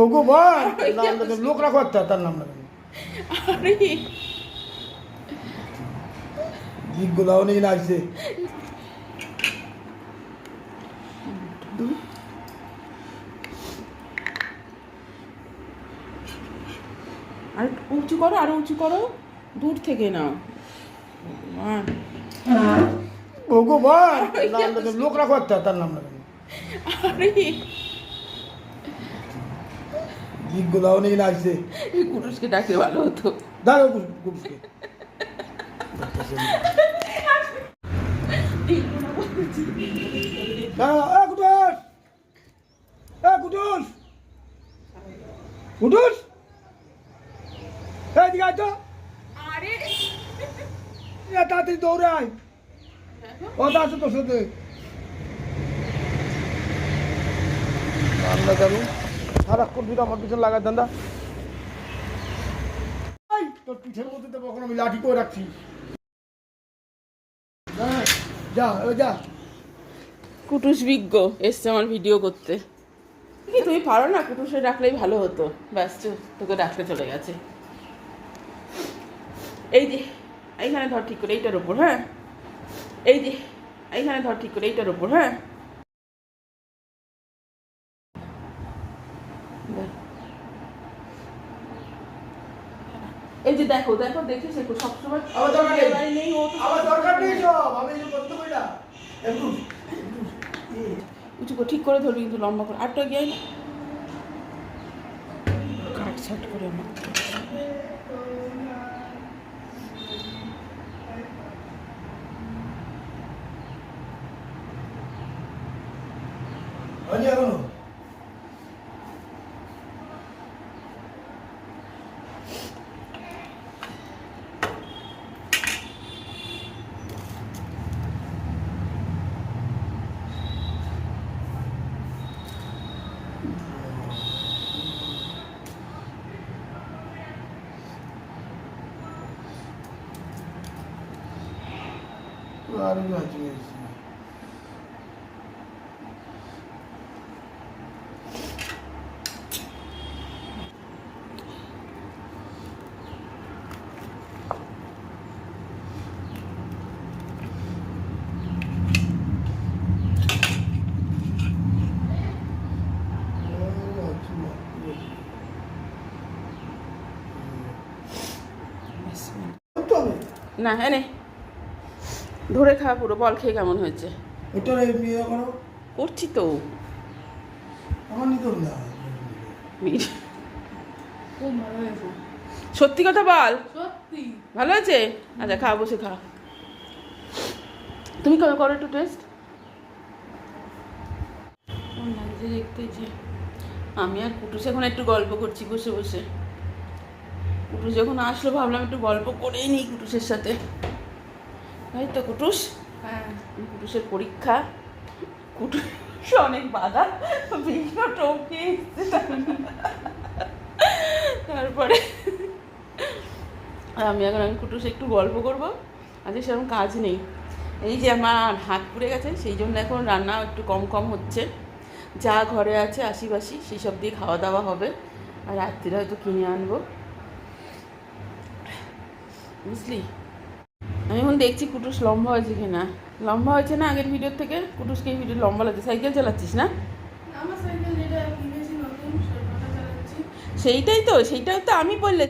ভগবান লোক রাখো একটা তার নাম না আরে দিকগুলো অনেক লাগছে আর উঁচু করো, আরো উঁচু করো, দূর থেকে নাও। ভগবান লোক রাখো একটা তার নাম না আরে দিকগুলো অনেক লাগছে কুটুসকে ডাকলে ভালো হতো। দাঁড়ো কুটুসকে কুটুস কুটুস এদিকে আয় তো আরে তাড়াতাড়ি দৌড়ে আয় কথা আছে তোর সাথে রান্না জানো সারাক্ষণ দুটো আমার পিছনে লাগার দান্দা তোর পিঠের মধ্যে তো কখনো আমি লাঠি করে রাখছি যা যা কুটুস বিজ্ঞ এসছে আমার ভিডিও করতে। কি তুমি পারো না? কুটুসে ডাকলেই ভালো হতো। ব্যাস তোকে ডাকতে চলে গেছে। এই যে এইখানে ধর ঠিক করে, এইটার উপর। হ্যাঁ এই যে এইখানে ধর ঠিক করে, এইটার উপর। হ্যাঁ এই যে দেখো দেখো দেখে শেখো সবসময়। নেই ও আমার দরকার নেই সব আমি করতে পারি না একটু উঁচু করে ঠিক করে ধরবি, কিন্তু লম্বা করে। আটটা গিয়ে কাট ছাট করে আমার হয়নি এখনো আরে আছে না। হ্যাঁ নে ধরে খা, পুরো বল খেয়ে কেমন হয়েছে? এটা বিয়ে করো করছি তো। আমার নিতে না সত্যি কথা বল, ভালো হয়েছে? আচ্ছা খা, বসে খা। তুমি করো একটু টেস্ট। দেখতে যে আমি আর কুটুস এখন একটু গল্প করছি বসে বসে। কুটুস যখন আসলো ভাবলাম একটু গল্প করেই নিই কুটুসের সাথে। তাই তো কুটুস? হ্যাঁ কুটুসের পরীক্ষা, কুটুস অনেক বাধা বিঘ্ন টপকে তারপরে আমি কুটুস একটু গল্প করবো। আজকে সেরকম কাজ নেই। এই যে আমার হাত পুড়ে গেছে, সেই জন্য এখন রান্না একটু কম কম হচ্ছে। যা ঘরে আছে আশিপাশি সেই সব দিয়ে খাওয়া দাওয়া হবে। আর রাত্রিরে হয়তো কিনে আনবো, বুঝলি? আমি এখন দেখছি কুটুস লম্বা হয়েছে কিনা। লম্বা হয়েছে না আগের ভিডিওর থেকে? কুটুসকে এই ভিডিও লম্বা লাগছে। সাইকেল চালাচ্ছিস না? সেইটাই তো আমি বললে